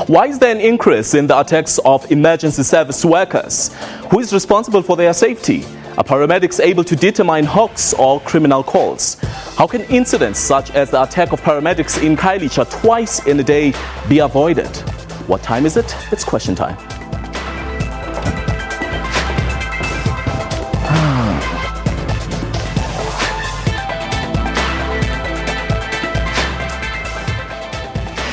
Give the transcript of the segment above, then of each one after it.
Why is there an increase in the attacks of emergency service workers? Who is responsible for their safety? Are paramedics able to determine hoax or criminal calls? How can incidents such as the attack of paramedics in Khayelitsha twice in a day be avoided? What time is it? It's question time.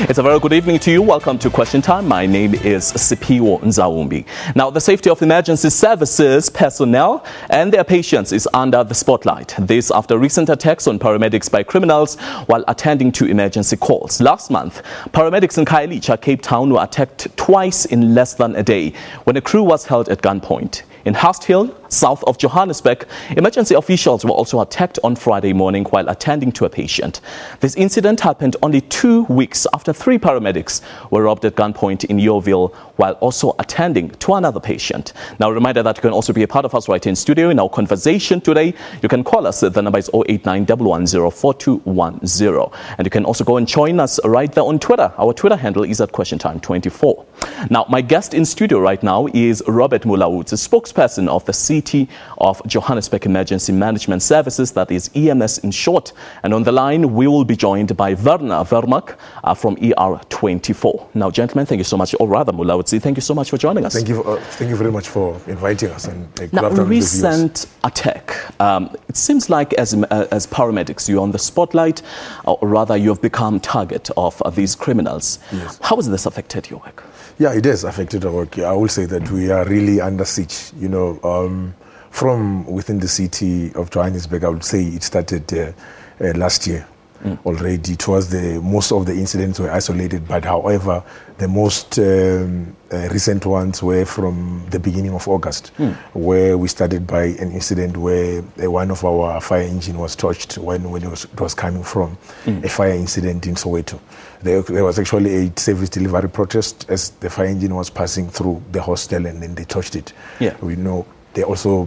It's a very good evening to you. Welcome to Question Time. My name is Sipiwo Nzawumbi. Now, the safety of emergency services personnel and their patients is under the spotlight. This after recent attacks on paramedics by criminals while attending to emergency calls. Last month, paramedics in Khayelitsha, Cape Town, were attacked twice in less than a day when a crew was held at gunpoint. In Hurst Hill, south of Johannesburg, emergency officials were also attacked on Friday morning while attending to a patient. This incident happened only 2 weeks after 3 paramedics were robbed at gunpoint in Yeoville while also attending to another patient. Now, a reminder that you can also be a part of us right in studio in our conversation today. You can call us. The number is 089 110 4210. And you can also go and join us right there on Twitter. Our Twitter handle is at QuestionTime24. Now, my guest in studio right now is Robert Mulaudzi, spokesperson of the City of Johannesburg Emergency Management Services, that is EMS in short. And on the line, we will be joined by Werner Vermaak from ER24. Now, gentlemen, thank you so much, or rather, Mulaudzi, thank you so much for joining us. Thank you very much for inviting us. And now, a recent attack. It seems like as paramedics, you're on the spotlight, or rather, you have become target of these criminals. Yes. How has this affected your work? Yeah, it has affected our work. I will say that we are really under siege. You know, from within the city of Johannesburg, I would say it started last year. Already. It was most of the incidents were isolated, but however, the most recent ones were from the beginning of August, where we started by an incident where one of our fire engine was touched when it was coming from a fire incident in Soweto. There was actually a service delivery protest as the fire engine was passing through the hostel, and then they touched it. Yeah. We know they also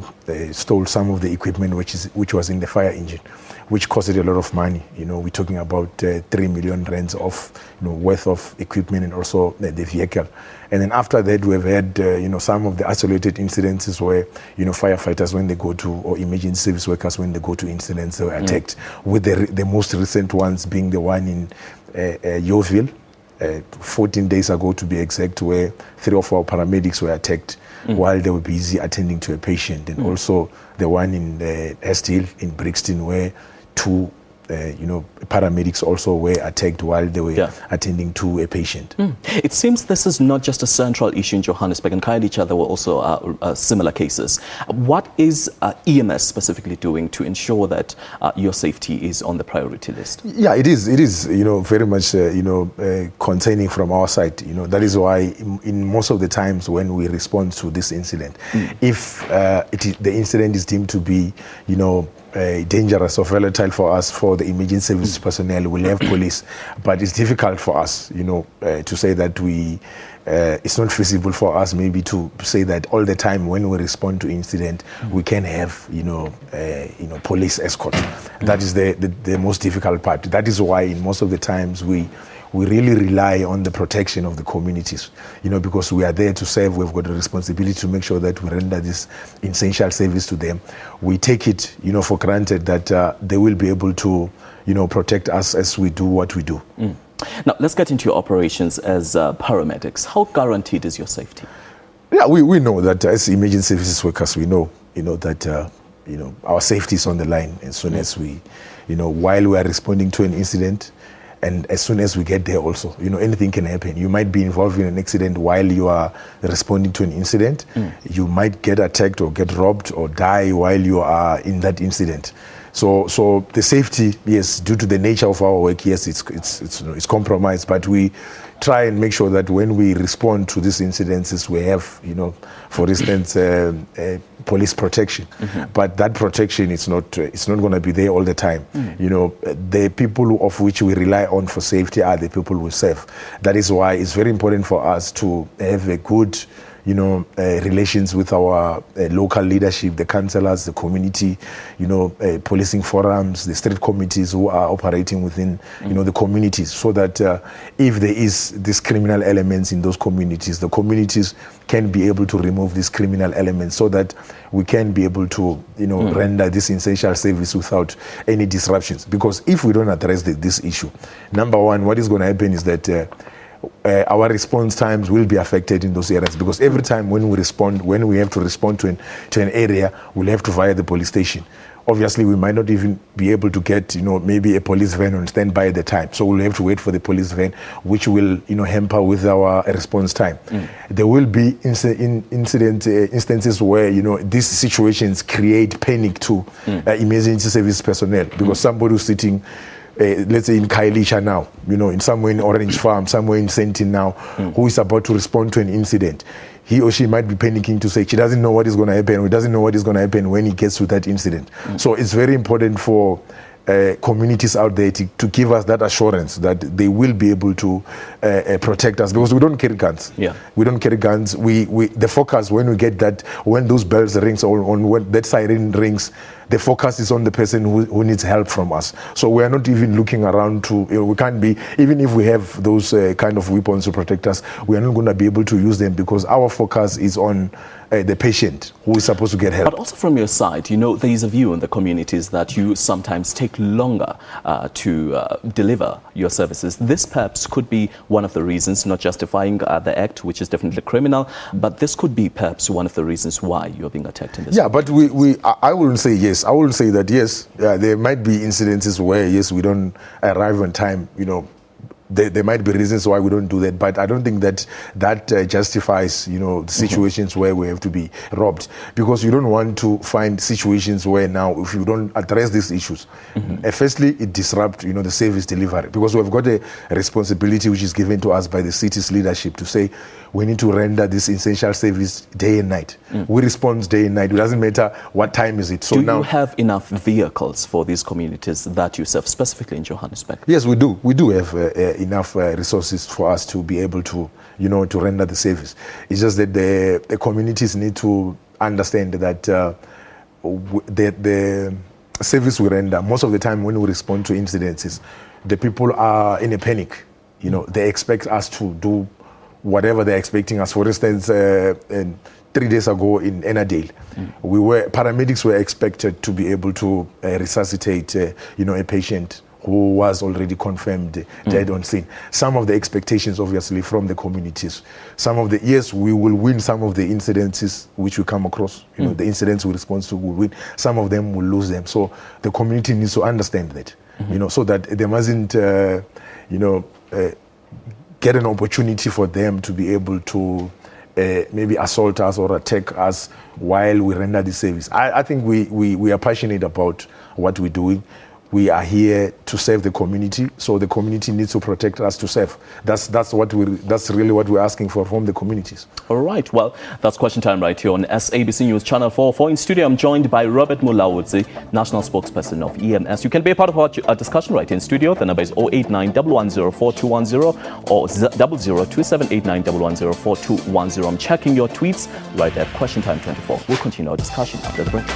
stole some of the equipment which was in the fire engine, which costed a lot of money. You know, we're talking about 3 million rands of worth of equipment and also the vehicle. And then after that, we've had some of the isolated incidences where firefighters, when they go to, or emergency service workers, when they go to incidents, they were attacked. With the most recent ones being the one in Yeoville, 14 days ago to be exact, where 3 of our paramedics were attacked while they were busy attending to a patient, and also the one in Hurst Hill in Brixton, where 2 paramedics also were attacked while they were attending to a patient. It seems this is not just a central issue in Johannesburg. In Khayelitsha, there were also similar cases. What is EMS specifically doing to ensure that your safety is on the priority list? Yeah, it is. It is, very much, concerning from our side. That is why in most of the times when we respond to this incident, if the incident is deemed to be, dangerous or volatile for us, for the emergency services personnel, we'll have police. But it's difficult for us, to say that it's not feasible for us maybe to say that all the time when we respond to incident, we can have, police escort. That is the most difficult part. That is why in most of the times we really rely on the protection of the communities, because we are there to serve. We've got a responsibility to make sure that we render this essential service to them. We take it, for granted that they will be able to, protect us as we do what we do. Now, let's get into your operations as paramedics. How guaranteed is your safety? Yeah, we know that as emergency services workers, we know, that, our safety is on the line as soon as we, while we are responding to an incident. And as soon as we get there also, anything can happen. You might be involved in an accident while you are responding to an incident. You might get attacked or get robbed or die while you are in that incident. So the safety, yes, due to the nature of our work, yes, it's compromised. But we try and make sure that when we respond to these incidences, we have, for instance, police protection. But that protection is not going to be there all the time. The people of which we rely on for safety are the people we serve. That is why it's very important for us to have a good relations with our local leadership, the councillors, the community, policing forums, the street committees who are operating within, the communities, so that if there is these criminal elements in those communities, the communities can be able to remove these criminal elements so that we can be able to, render this essential service without any disruptions. Because if we don't address this issue, number one, what is going to happen is that our response times will be affected in those areas, because every time when we have to respond to an area, we'll have to via the police station. Obviously, we might not even be able to get, maybe a police van on standby at the time. So we'll have to wait for the police van, which will, hamper with our response time. There will be instances where, these situations create panic to emergency service personnel, because somebody who's sitting, let's say in Khayelitsha now, in somewhere in Orange Farm, somewhere in Sentin now, who is about to respond to an incident, he or she might be panicking to say she doesn't know what is going to happen, or doesn't know what is going to happen when he gets to that incident. So it's very important for communities out there to give us that assurance that they will be able to protect us, because we don't carry guns. We don't carry guns. The focus, when we get that, when those bells rings, or when that siren rings, the focus is on the person who needs help from us. So we are not even looking around to, we can't be, even if we have those kind of weapons to protect us, we are not going to be able to use them, because our focus is on the patient who is supposed to get help. But also from your side, there is a view in the communities that you sometimes take longer to deliver your services. This perhaps could be one of the reasons, not justifying the act, which is definitely criminal, but this could be perhaps one of the reasons why you're being attacked in this way. But I wouldn't say yes. I will say that yes, there might be incidences where yes, we don't arrive on time. There might be reasons why we don't do that, but I don't think that justifies, the situations where we have to be robbed, because you don't want to find situations where now, if you don't address these issues, firstly, it disrupts, the service delivery, because we've got a responsibility which is given to us by the city's leadership to say we need to render this essential service day and night. We respond day and night. It doesn't matter what time is it. So do you have enough vehicles for these communities that you serve, specifically in Johannesburg? Yes, we do. We do have enough resources for us to be able to, to render the service. It's just that the communities need to understand that the service we render, most of the time when we respond to incidences, the people are in a panic. They expect us to do whatever they're expecting us. For instance, 3 days ago in Enadale, paramedics were expected to be able to resuscitate, a patient who was already confirmed dead on scene. Some of the expectations, obviously, from the communities. Yes, we will win some of the incidences which we come across. The incidents we respond to will win. Some of them will lose them. So the community needs to understand that, so that they mustn't, get an opportunity for them to be able to maybe assault us or attack us while we render the service. I think we are passionate about what we're doing. We are here to serve the community, so the community needs to protect us to serve. That's really what we're asking for from the communities. All right, well, that's Question Time right here on SABC News Channel 4. In studio, I'm joined by Robert Mulaudzi, National Spokesperson of EMS. You can be a part of our discussion right here in studio. The number is 089 1104210 or 002789 1104210. I'm checking your tweets right at Question Time 24. We'll continue our discussion after the break.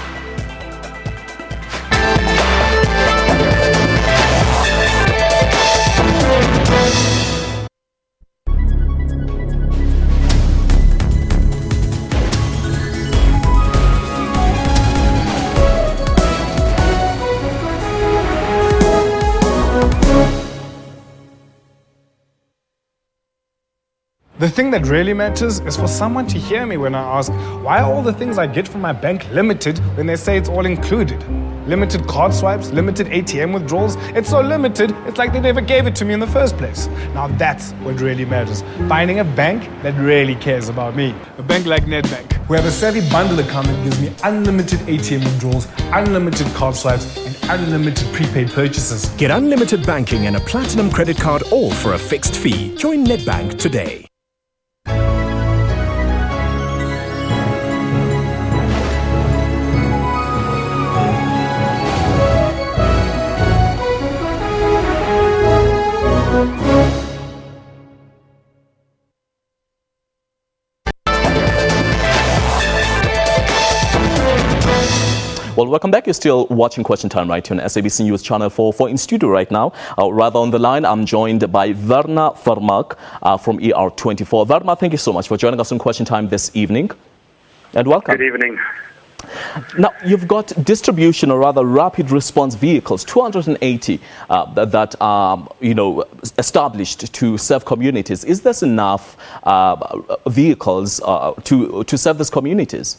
The thing that really matters is for someone to hear me when I ask, why are all the things I get from my bank limited when they say it's all included? Limited card swipes, limited ATM withdrawals. It's so limited, it's like they never gave it to me in the first place. Now that's what really matters. Finding a bank that really cares about me. A bank like Nedbank. We have a savvy bundle account that gives me unlimited ATM withdrawals, unlimited card swipes, and unlimited prepaid purchases. Get unlimited banking and a platinum credit card, all for a fixed fee. Join Nedbank today. Well, welcome back. You're still watching Question Time right here on SABC News Channel 44. In studio right now, rather on the line, I'm joined by Verna Vermaak from ER24. Verna, thank you so much for joining us on Question Time this evening. And welcome. Good evening. Now, you've got distribution, or rather rapid response vehicles, 280 that are, established to serve communities. Is this enough vehicles to serve these communities?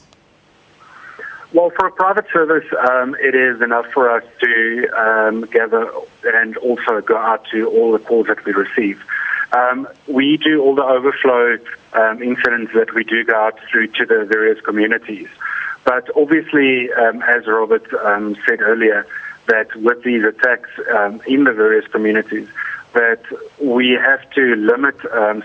Well, for a private service, it is enough for us to gather and also go out to all the calls that we receive. We do all the overflow incidents that we do go out through to the various communities. But obviously, as Robert said earlier, that with these attacks in the various communities, that we have to limit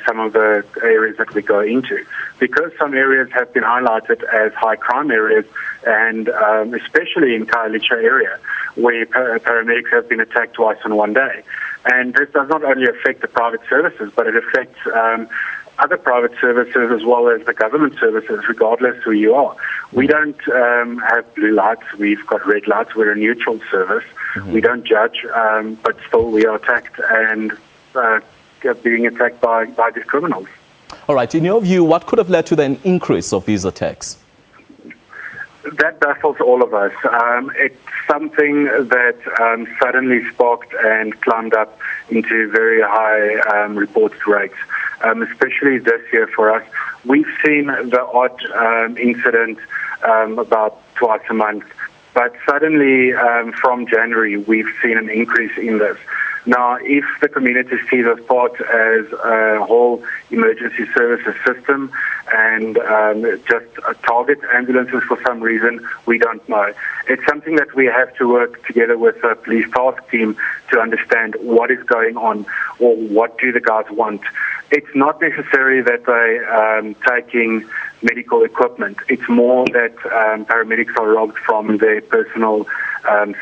some of the areas that we go into, because some areas have been highlighted as high crime areas, and especially in Khayelitsha area, where paramedics have been attacked twice in one day. And this does not only affect the private services, but it affects other private services as well as the government services, regardless who you are. We don't have blue lights. We've got red lights. We're a neutral service. We don't judge, but still we are attacked and being attacked by these criminals. All right. In your view, what could have led to the increase of these attacks? That baffles all of us. It's something that suddenly sparked and climbed up into very high reported rates, especially this year for us. We've seen the odd incident about twice a month, but suddenly from January we've seen an increase in this. Now, if the community sees us part as a whole emergency services system and just target ambulances for some reason, we don't know. It's something that we have to work together with the police task team to understand what is going on, or what do the guys want. It's not necessary that they're taking medical equipment. It's more that paramedics are robbed from their personal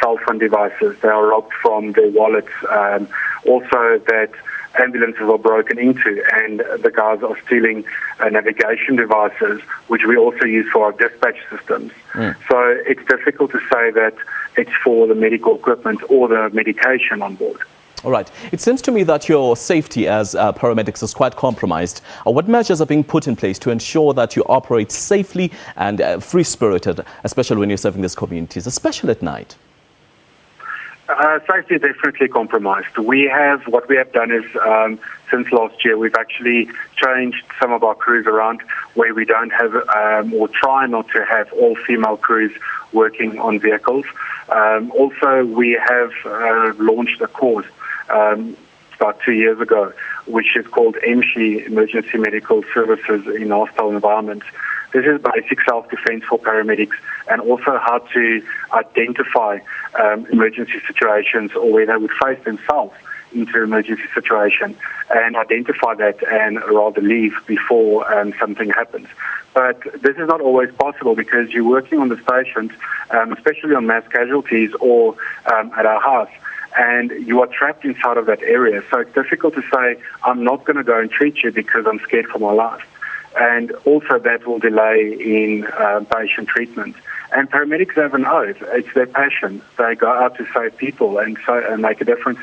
cell phone devices. They are robbed from their wallets. Also that ambulances are broken into, and the guys are stealing navigation devices, which we also use for our dispatch systems. So it's difficult to say that it's for the medical equipment or the medication on board. All right. It seems to me that your safety as paramedics is quite compromised. What measures are being put in place to ensure that you operate safely and free-spirited, especially when you're serving these communities, especially at night? Safety is definitely compromised. What we have done is, since last year, we've actually changed some of our crews around where we don't have, or try not to have all female crews working on vehicles. Also, we have launched a course about 2 years ago, which is called EMSHI, Emergency Medical Services in Hostile Environments. This is basic self-defense for paramedics, and also how to identify emergency situations, or where they would face themselves into an emergency situation, and identify that and rather leave before something happens. But this is not always possible, because you're working on the stations, especially on mass casualties or at our house, and you are trapped inside of that area. So it's difficult to say, I'm not going to go and treat you because I'm scared for my life. And also that will delay in patient treatment. And paramedics have an oath. It's their passion. They go out to save people and make a difference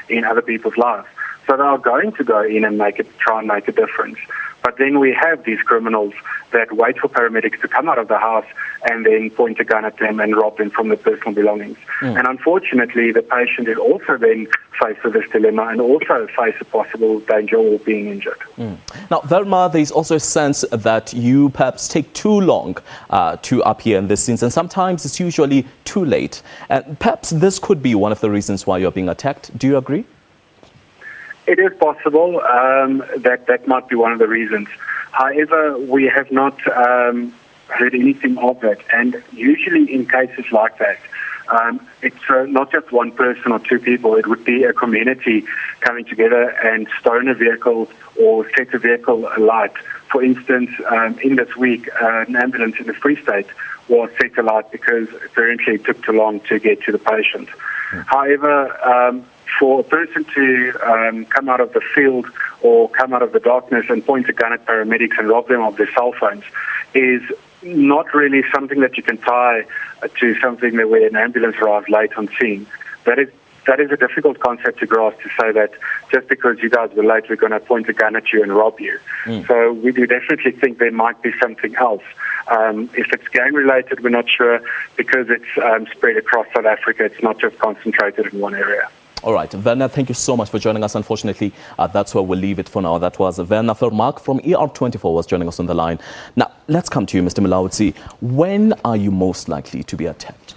in other people's lives. So they are going to go in and try and make a difference. But then we have these criminals that wait for paramedics to come out of the house and then point a gun at them and rob them from their personal belongings. And unfortunately, the patient is also then faced with this dilemma and also face a possible danger of being injured. Now, Verma, there's also a sense that you perhaps take too long to appear in these scenes, and sometimes it's usually too late. And perhaps this could be one of the reasons why you're being attacked. Do you agree? It is possible that might be one of the reasons. However, we have not heard anything of that. And usually in cases like that, it's not just one person or two people. It would be a community coming together and stone a vehicle or set a vehicle alight. For instance, in this week, an ambulance in the Free State was set alight because apparently it took too long to get to the patient. However, for a person to come out of the field or come out of the darkness and point a gun at paramedics and rob them of their cell phones is not really something that you can tie to something that where an ambulance arrives late on scene. That is a difficult concept to grasp, to say that just because you guys were late, we're going to point a gun at you and rob you. So we do definitely think there might be something else. If it's gang-related, we're not sure, because it's spread across South Africa. It's not just concentrated in one area. All right, Werner, thank you so much for joining us. Unfortunately, that's where we'll leave it for now. That was Werner Vermaak from ER24 was joining us on the line. Now, let's come to you, Mr. Mulaudzi. When are you most likely to be attacked?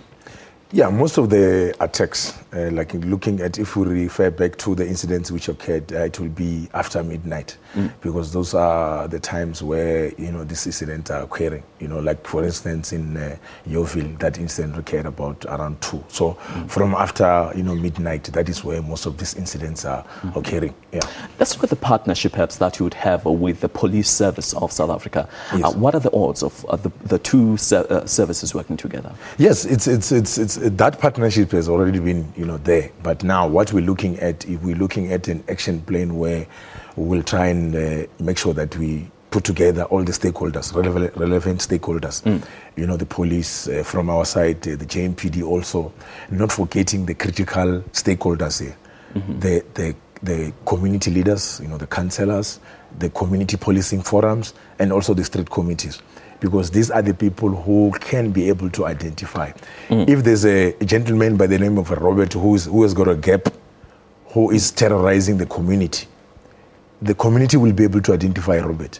Yeah, most of the attacks, like looking at, if we refer back to the incidents which occurred, it will be after midnight, because those are the times where, these incidents are occurring. Like for instance in Yeoville, that incident occurred about around 2. So from after, midnight, that is where most of these incidents are occurring. Yeah. Let's look at the partnership perhaps that you would have with the police service of South Africa. Yes. What are the odds of the two services working together? Yes, it's that partnership has already been, there. But now what we're looking at, if we're looking at an action plan where we'll try and make sure that we put together all the stakeholders, relevant stakeholders, the police from our side, the JMPD also, not forgetting the critical stakeholders here, the community leaders, the councillors, the community policing forums, and also the street committees. Because these are the people who can be able to identify. If there's a gentleman by the name of Robert who has got a gap, who is terrorizing the community will be able to identify Robert.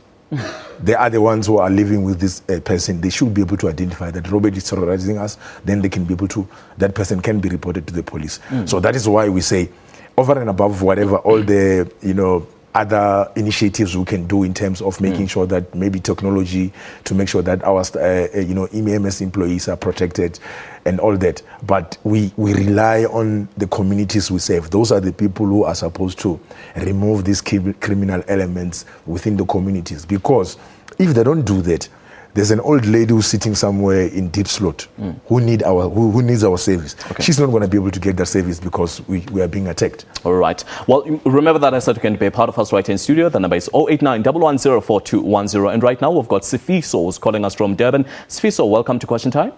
They are the ones who are living with this person. They should be able to identify that Robert is terrorizing us. Then they can be able to, that person can be reported to the police. So that is why we say, over and above whatever, all the, other initiatives we can do in terms of making sure that maybe technology to make sure that our EMS employees are protected and all that. But we rely on the communities we serve. Those are the people who are supposed to remove these criminal elements within the communities. Because if they don't do that, there's an old lady who's sitting somewhere in Deep Slot who needs our service. Okay. She's not going to be able to get that service because we are being attacked. All right. Well, remember that I said you can be a part of us right here in studio. The number is 089 110 4210. And right now we've got Sifiso who's calling us from Durban. Sifiso, welcome to Question Time.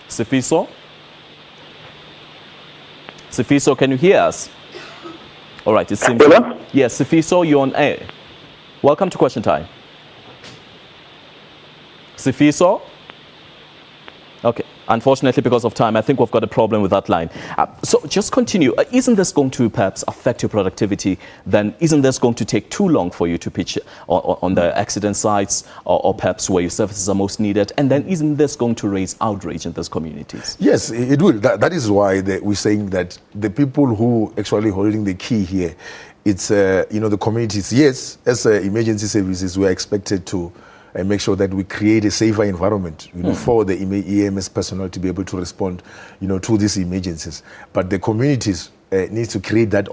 Sifiso? Sifiso, can you hear us? All right. It seems. Yes, Sifiso, you're on air. Welcome to Question Time. Sifiso? Okay. Unfortunately, because of time, I think we've got a problem with that line. So just continue. Isn't this going to perhaps affect your productivity? Then isn't this going to take too long for you to pitch on the accident sites or perhaps where your services are most needed? And then isn't this going to raise outrage in those communities? Yes, it will. That is why we're saying that the people who actually holding the key here, it's, the communities. Yes, as emergency services, we're expected to make sure that we create a safer environment, for the EMS personnel to be able to respond, to these emergencies. But the communities needs to create that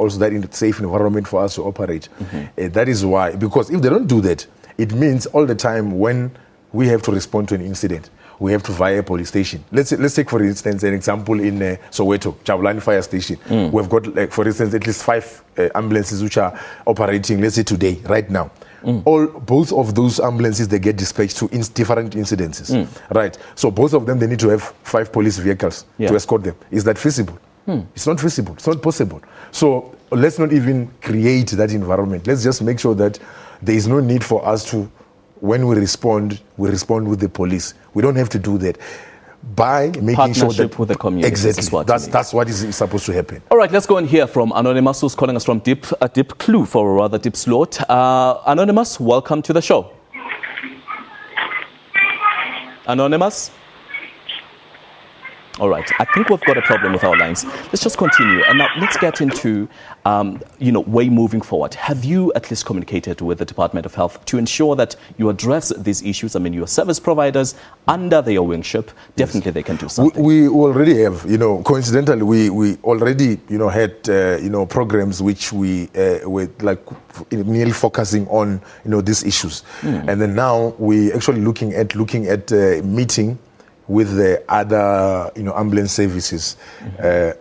safe environment for us to operate. That is why, because if they don't do that, it means all the time when we have to respond to an incident, we have to via a police station. Let's take, for instance, an example in Soweto, Jabulani Fire Station. We've got, for instance, at least 5 ambulances which are operating, let's say today, right now. Both of those ambulances, they get dispatched to different incidences, right? So both of them, they need to have 5 police vehicles to escort them. Is that feasible? It's not feasible. It's not possible. So let's not even create that environment. Let's just make sure that there is no need for us to, when we respond with the police. We don't have to do that. By making sure that with the community. Exactly. That's what is supposed to happen. All right, let's go and hear from Anonymous, who's calling us from Deep Kloof, or rather Deep Slot. Anonymous, welcome to the show. Anonymous? All right, I think we've got a problem with our lines. Let's just continue. And now let's get into, way moving forward. Have you at least communicated with the Department of Health to ensure that you address these issues? I mean, your service providers under their wingship, definitely they can do something. We already have, coincidentally, we already, had, programs which we were like nearly focusing on, these issues. And then now we actually looking at meeting with the other, ambulance services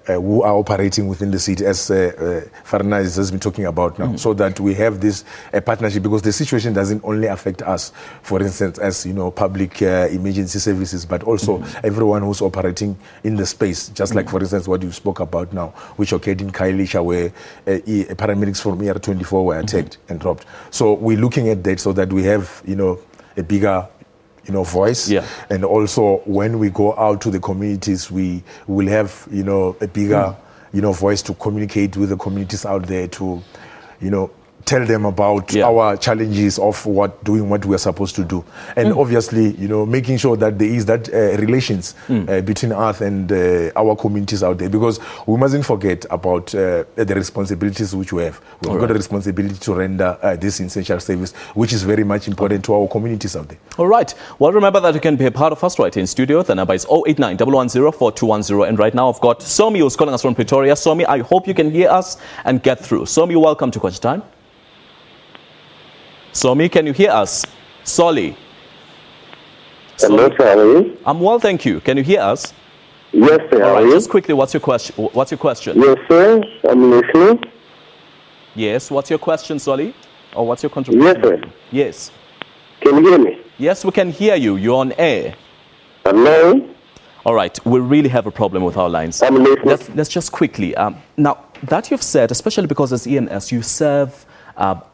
who are operating within the city, as Farnaz has been talking about now, so that we have this partnership, because the situation doesn't only affect us, for instance, as public emergency services, but also everyone who's operating in the space, just like, for instance, what you spoke about now, which occurred in Khayelitsha, where paramedics from ER24 were attacked and dropped. So we're looking at that so that we have, a bigger voice. Yeah. And also when we go out to the communities, we will have, a bigger, voice to communicate with the communities out there to, tell them about our challenges of doing what we are supposed to do. And obviously, making sure that there is that relations between us and our communities out there, because we mustn't forget about the responsibilities which we have. We've got a responsibility to render this essential service, which is very much important to our communities out there. All right. Well, remember that you can be a part of us right here in studio. The number is 089 110 4210. And right now I've got Somi who's calling us from Pretoria. Somi, I hope you can hear us and get through. Somi, welcome to Question Time. Somi, can you hear us? Solly. Hello, sir. How are you? I'm well, thank you. Can you hear us? Yes, sir. All right, just quickly, what's your question? Yes, sir. I'm listening. Yes, what's your question, Solly? Or what's your contribution? Yes, sir. Yes. Can you hear me? Yes, we can hear you. You're on air. Hello? All right, we really have a problem with our lines. I'm listening. Let's just quickly. Now, that you've said, especially because as EMS, you serve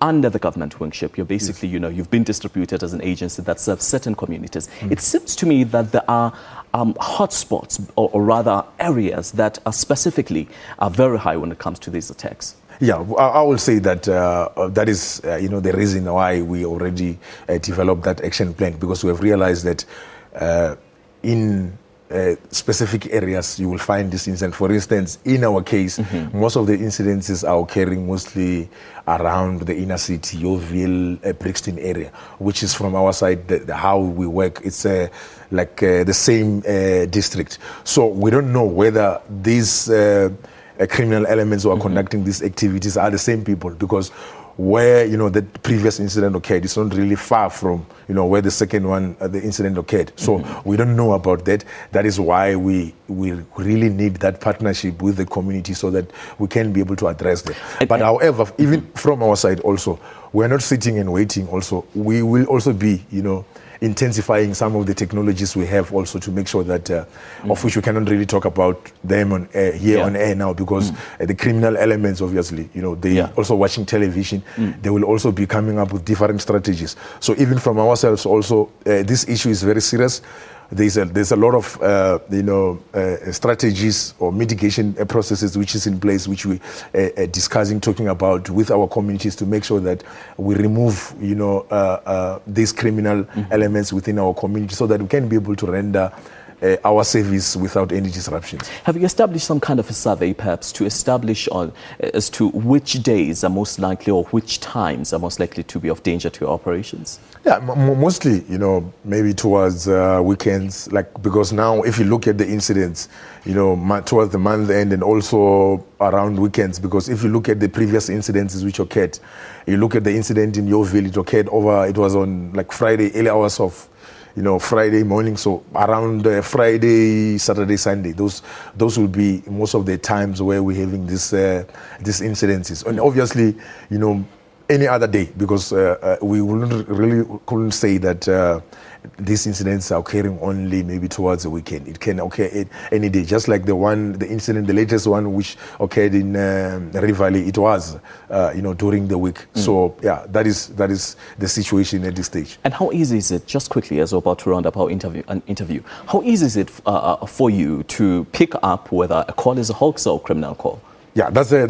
under the government wingship. You're basically, you've been distributed as an agency that serves certain communities. It seems to me that there are hotspots, or rather areas that are specifically very high when it comes to these attacks. Yeah, I will say that that is, the reason why we already developed that action plan, because we have realized that in specific areas you will find this incident. For instance, in our case, most of the incidences are occurring mostly around the inner city, Yeoville, Brixton area, which is from our side how we work. It's like the same district. So we don't know whether these criminal elements who are conducting these activities are the same people, because where the previous incident occurred, it's not really far from where the second one, the incident occurred. So we don't know about that. That is why we really need that partnership with the community so that we can be able to address that. But however, even from our side also, we're not sitting and waiting. Also, we will also be intensifying some of the technologies we have also to make sure that of which we cannot really talk about them on air, on air now, because the criminal elements, obviously, they also watching television. They will also be coming up with different strategies. So even from ourselves also, this issue is very serious. There's a lot of strategies or mitigation processes which is in place, which we discussing, talking about with our communities to make sure that we remove these criminal elements within our community so that we can be able to render our service without any disruptions. Have you established some kind of a survey, perhaps, to establish as to which days are most likely or which times are most likely to be of danger to your operations? Yeah, mostly, maybe towards weekends, because now if you look at the incidents, towards the month end and also around weekends, because if you look at the previous incidences which occurred, you look at the incident in Yeoville, it was on Friday, early hours of Friday morning, so around Friday, Saturday, Sunday, those will be most of the times where we're having these incidences. And obviously, any other day, because we couldn't say that these incidents are occurring only maybe towards the weekend. It can occur any day, just like the latest one which occurred in Rift Valley. It was, during the week. So yeah, that is the situation at this stage. And how easy is it, just quickly, as we're about to round up our interview, how easy is it for you to pick up whether a call is a hoax or a criminal call? Yeah, that's a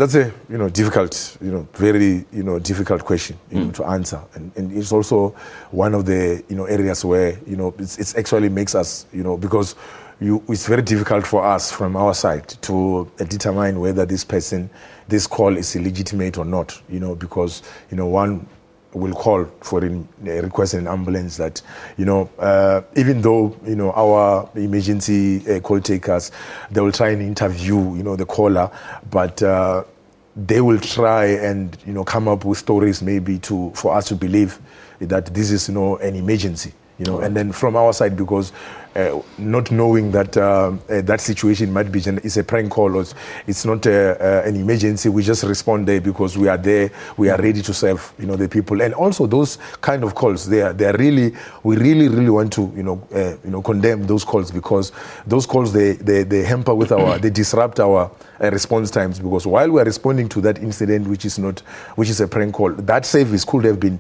difficult, very difficult question to answer, and it's also one of the areas where it actually makes us because it's very difficult for us from our side to determine whether this this call is illegitimate or not, because one will call for request an ambulance that even though our emergency call takers, they will try and interview the caller, but they will try and come up with stories maybe for us to believe that this is an emergency. And then from our side, because not knowing that that situation might be is a prank call or it's not an emergency. We just respond there because we are there. We are ready to serve, the people. And also those kind of calls, we really want to, condemn those calls, because those calls they hamper with they disrupt our response times, because while we are responding to that incident, which is a prank call, that service could have been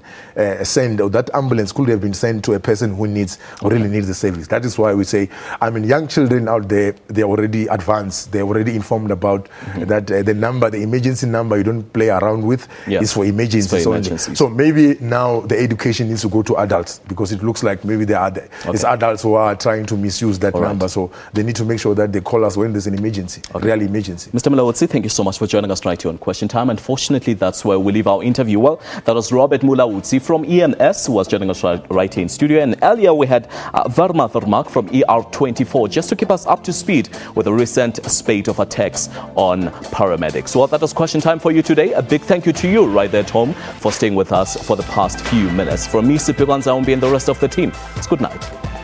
sent, or that ambulance could have been sent to a person who really needs the service. That is why we say, young children out there, they're already advanced, they're already informed about that the emergency number you don't play around with is for emergencies only. So maybe now the education needs to go to adults, because it looks like maybe it's adults who are trying to misuse that number. So they need to make sure that they call us when there's an emergency, real emergency. Mr. Mulawutsi, thank you so much for joining us right here on Question Time. Unfortunately, that's where we leave our interview. Well, that was Robert Mulawutsi from EMS, who was joining us right here in studio. And earlier we had Varma Vermak from ER24, just to keep us up to speed with the recent spate of attacks on paramedics. Well, that was Question Time for you today. A big thank you to you right there at home for staying with us for the past few minutes. From me, Sipho Nzaumbi, and the rest of the team, it's good night.